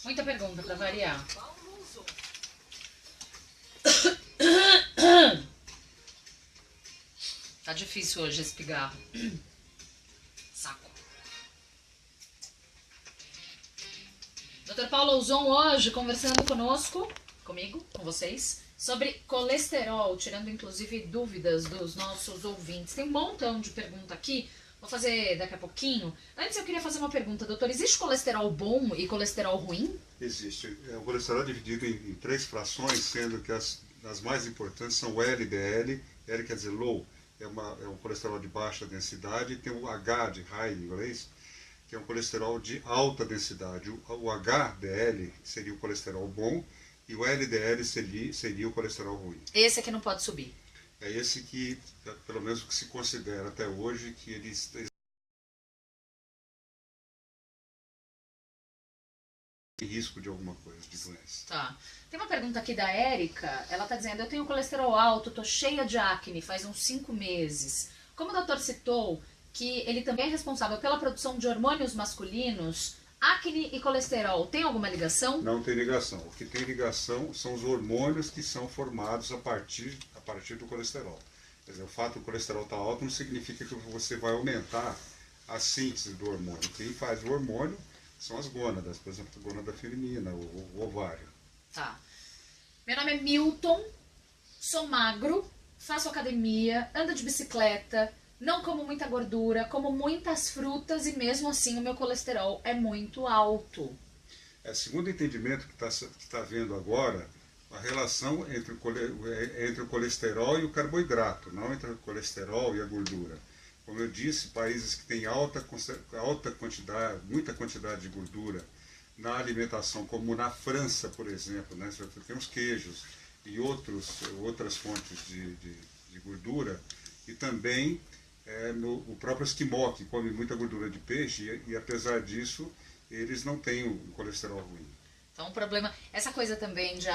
Muita pergunta para variar. Tá difícil hoje esse pigarro. Saco. Dr. Paulo Ouzon hoje conversando comigo, com vocês, sobre colesterol, tirando inclusive dúvidas dos nossos ouvintes. Tem um montão de pergunta aqui, vou fazer daqui a pouquinho. Antes eu queria fazer uma pergunta, doutor, existe colesterol bom e colesterol ruim? Existe. O colesterol é dividido em três frações, sendo que as mais importantes são o LDL, L quer dizer low, é um colesterol de baixa densidade, e tem o H de high em inglês, que é um colesterol de alta densidade. O HDL seria o colesterol bom e o LDL seria o colesterol ruim. Esse aqui não pode subir. É esse que, pelo menos o que se considera até hoje, que eles têm risco de alguma coisa, de doença. Tá. Tem uma pergunta aqui da Érica, ela tá dizendo, eu tenho colesterol alto, tô cheia de acne, faz uns 5 meses. Como o doutor citou que ele também é responsável pela produção de hormônios masculinos, acne e colesterol, tem alguma ligação? Não tem ligação. O que tem ligação são os hormônios que são formados a partir do colesterol. Quer dizer, o fato do colesterol estar alto não significa que você vai aumentar a síntese do hormônio. Quem faz o hormônio são as gônadas, por exemplo, a gônada feminina, o ovário. Tá. Meu nome é Milton, sou magro, faço academia, ando de bicicleta, não como muita gordura, como muitas frutas e mesmo assim o meu colesterol é muito alto. Segundo o entendimento que está vendo agora, a relação entre o colesterol e o carboidrato, não entre o colesterol e a gordura. Como eu disse, países que têm muita quantidade de gordura na alimentação, como na França, por exemplo, né? Você tem os queijos e outras fontes de gordura, e também o próprio esquimó, que come muita gordura de peixe, e apesar disso, eles não têm um colesterol ruim. Então o problema, essa coisa também de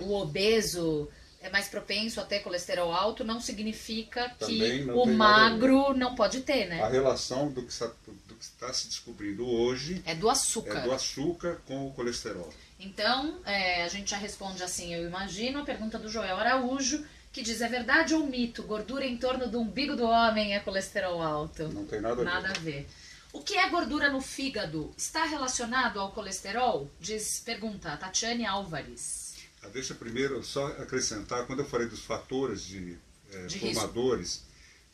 o obeso é mais propenso a ter colesterol alto, não significa que o magro não pode ter, né? A relação do que está se descobrindo hoje é do açúcar. É do açúcar com o colesterol. Então, a gente já responde assim, eu imagino, a pergunta do Joel Araújo, que diz, é verdade ou mito, gordura em torno do umbigo do homem é colesterol alto? Não tem nada a ver. O que é gordura no fígado? Está relacionado ao colesterol? Pergunta a Tatiane Álvares. Deixa primeiro só acrescentar, quando eu falei dos fatores formadores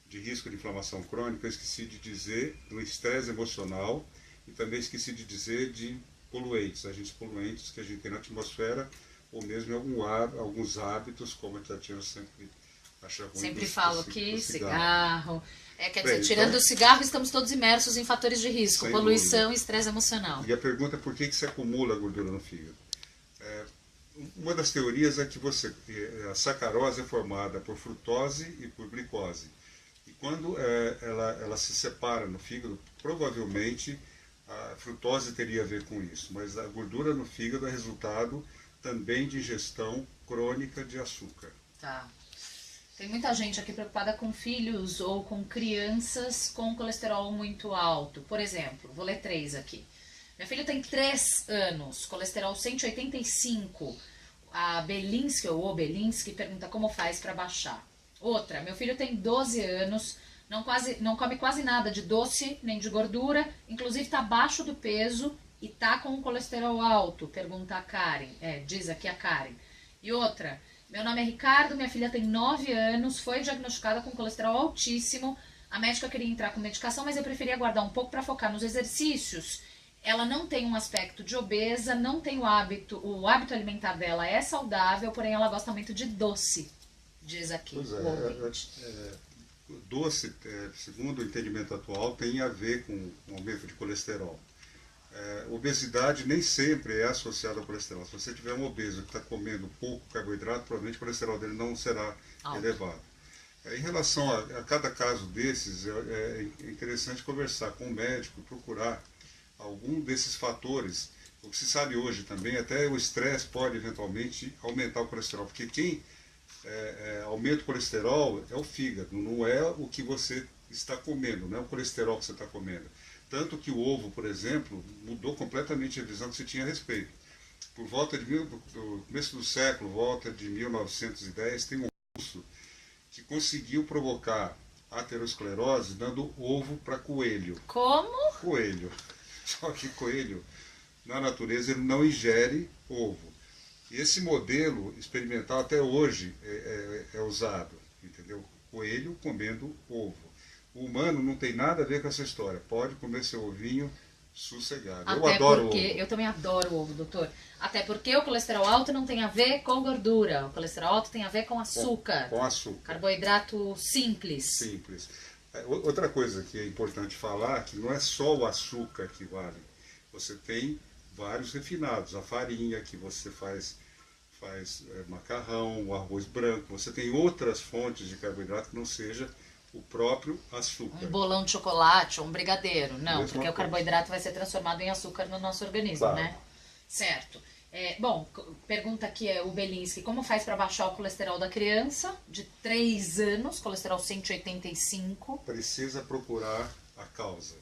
de risco de inflamação crônica, eu esqueci de dizer do estresse emocional e também esqueci de dizer de agentes poluentes que a gente tem na atmosfera, ou mesmo alguns hábitos, como a Tatiana sempre acha ruim. Sempre falo que cigarro. Quer dizer, tirando o cigarro, estamos todos imersos em fatores de risco, poluição e estresse emocional. E a pergunta é por que se acumula gordura no fígado? Uma das teorias é que a sacarose é formada por frutose e por glicose. E quando ela se separa no fígado, provavelmente a frutose teria a ver com isso. Mas a gordura no fígado é resultado também de ingestão crônica de açúcar. Tá. Tem muita gente aqui preocupada com filhos ou com crianças com colesterol muito alto. Por exemplo, vou ler 3 aqui. Minha filha tem 3 anos, colesterol 185. A Belinsky, ou Obelinski, pergunta como faz para baixar. Outra, meu filho tem 12 anos, não come quase nada de doce nem de gordura, inclusive está abaixo do peso e está com o colesterol alto, pergunta a Karen. Diz aqui a Karen. E outra, meu nome é Ricardo, minha filha tem 9 anos, foi diagnosticada com colesterol altíssimo, a médica queria entrar com medicação, mas eu preferia aguardar um pouco para focar nos exercícios. Ela não tem um aspecto de obesa, não tem o hábito alimentar dela é saudável, porém ela gosta muito de doce, diz aqui. Pois doce, segundo o entendimento atual, tem a ver com o aumento de colesterol. Obesidade nem sempre é associada ao colesterol. Se você tiver um obeso que está comendo pouco carboidrato, provavelmente o colesterol dele não será elevado. Em relação a cada caso desses, é interessante conversar com o médico, procurar algum desses fatores. O que se sabe hoje também, até o estresse pode eventualmente aumentar o colesterol, porque quem aumenta o colesterol é o fígado, não é o que você está comendo, não é o colesterol que você está comendo. Tanto que o ovo, por exemplo, mudou completamente a visão que se tinha a respeito. Por volta do começo do século, volta de 1910, tem um russo que conseguiu provocar aterosclerose dando ovo para coelho. Como? Coelho. Só que coelho, na natureza, ele não ingere ovo. E esse modelo experimental até hoje é usado, entendeu? Coelho comendo ovo. O humano não tem nada a ver com essa história. Pode comer seu ovinho sossegado. Eu adoro ovo. Eu também adoro ovo, doutor. Até porque o colesterol alto não tem a ver com gordura. O colesterol alto tem a ver com açúcar. Com açúcar. Carboidrato simples. Simples. Outra coisa que é importante falar, que não é só o açúcar que vale. Você tem vários refinados. A farinha que você faz macarrão, o arroz branco. Você tem outras fontes de carboidrato que não seja o próprio açúcar. Um bolão de chocolate ou um brigadeiro. Não, Mesma porque o coisa. carboidrato vai ser transformado em açúcar no nosso organismo, Claro. né? Certo. Bom, pergunta aqui o Belinsky, como faz para baixar o colesterol da criança de 3 anos, colesterol 185? Precisa procurar a causa.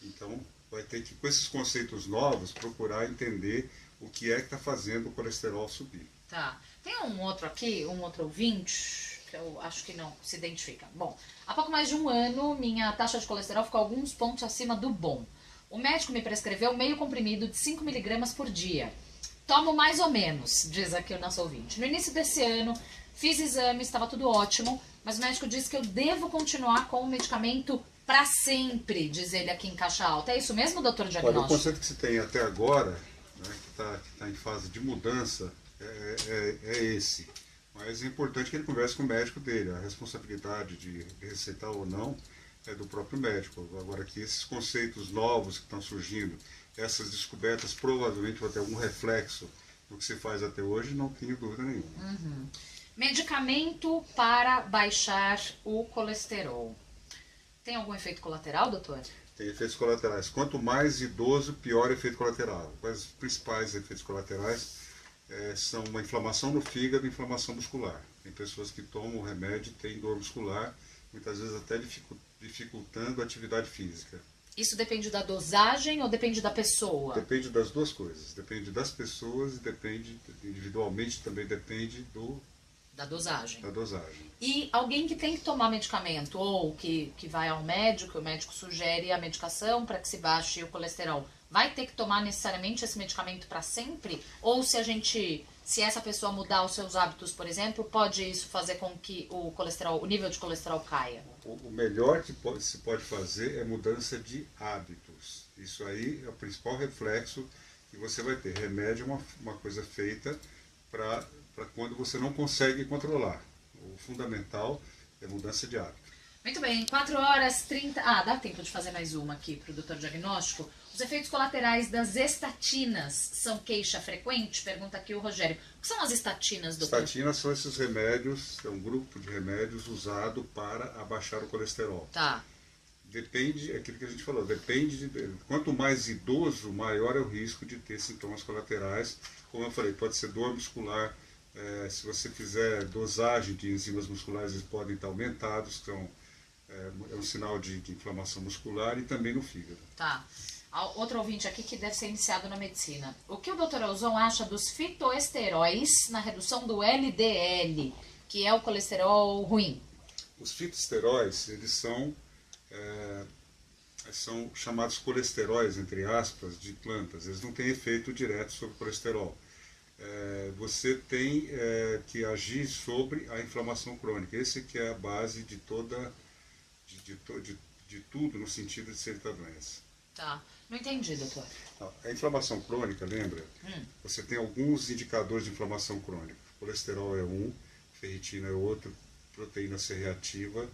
Então, vai ter que, com esses conceitos novos, procurar entender o que é que está fazendo o colesterol subir. Tá. Tem um outro aqui, um outro ouvinte, que eu acho que não se identifica. Bom, há pouco mais de um ano, minha taxa de colesterol ficou alguns pontos acima do bom. O médico me prescreveu meio comprimido de 5 miligramas por dia. Tomo mais ou menos, diz aqui o nosso ouvinte. No início desse ano, fiz exames, estava tudo ótimo, mas o médico disse que eu devo continuar com o medicamento para sempre, diz ele aqui em caixa alta. É isso mesmo, doutor Olha, o diagnóstico? conceito que se tem até agora, né, que tá em fase de mudança, é esse. Mas é importante que ele converse com o médico dele. A responsabilidade de receitar ou não é do próprio médico. Agora que esses conceitos novos que estão surgindo, essas descobertas provavelmente vão ter algum reflexo do que se faz até hoje, não tenho dúvida nenhuma. Medicamento para baixar o colesterol. Tem algum efeito colateral, doutor? Tem efeitos colaterais. Quanto mais idoso, pior efeito colateral. Os principais efeitos colaterais são uma inflamação no fígado e inflamação muscular. Tem pessoas que tomam o remédio e têm dor muscular, muitas vezes até dificultando a atividade física. Isso depende da dosagem ou depende da pessoa? Depende das duas coisas. Depende das pessoas e depende, individualmente, também depende Da dosagem. da dosagem. E alguém que tem que tomar medicamento ou que vai ao médico, o médico sugere a medicação para que se baixe o colesterol, vai ter que tomar necessariamente esse medicamento para sempre? Ou se essa pessoa mudar os seus hábitos, por exemplo, pode isso fazer com que o nível de colesterol caia? O melhor que se pode fazer é mudança de hábitos. Isso aí é o principal reflexo que você vai ter. Remédio é uma coisa feita para quando você não consegue controlar. O fundamental é mudança de hábito. Muito bem, 4h30... dá tempo de fazer mais uma aqui para o doutor diagnóstico. Os efeitos colaterais das estatinas são queixa frequente? Pergunta aqui o Rogério. O que são as estatinas, doutor? Estatinas são esses remédios, é um grupo de remédios usado para abaixar o colesterol. Tá. Depende, é aquilo que a gente falou, quanto mais idoso, maior é o risco de ter sintomas colaterais. Como eu falei, pode ser dor muscular, se você fizer dosagem de enzimas musculares, eles podem estar aumentados, então é um sinal de inflamação muscular e também no fígado. Tá. Outro ouvinte aqui que deve ser iniciado na medicina. O que o Dr. Elzon acha dos fitoesteróis na redução do LDL, que é o colesterol ruim? Os fitoesteróis, eles são chamados colesteróis, entre aspas, de plantas. Eles não têm efeito direto sobre o colesterol. Você tem que agir sobre a inflamação crônica. Esse que é a base de tudo no sentido de ser da doença. Tá. Não entendi, doutor. A inflamação crônica, lembra? Você tem alguns indicadores de inflamação crônica. Colesterol é um, ferritina é outro, proteína C reativa.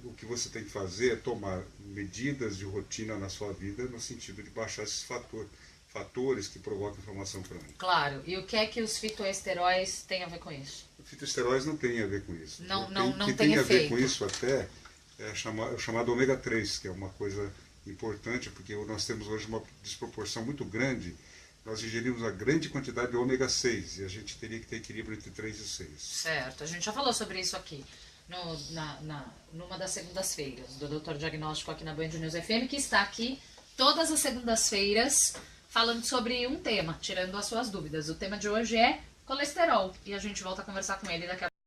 O que você tem que fazer é tomar medidas de rotina na sua vida no sentido de baixar esses fatores que provocam inflamação crônica. Claro. E o que é que os fitoesteróis têm a ver com isso? Fitoesteróis não tem a ver com isso. Não que tem a ver efeito. com isso até é o chamado ômega 3, que é uma coisa importante, porque nós temos hoje uma desproporção muito grande. Nós ingerimos uma grande quantidade de ômega 6 e a gente teria que ter equilíbrio entre 3 e 6. Certo. A gente já falou sobre isso aqui. numa das segundas-feiras do Doutor Diagnóstico aqui na Band News FM, que está aqui todas as segundas-feiras falando sobre um tema, tirando as suas dúvidas. O tema de hoje é colesterol e a gente volta a conversar com ele daqui a pouco.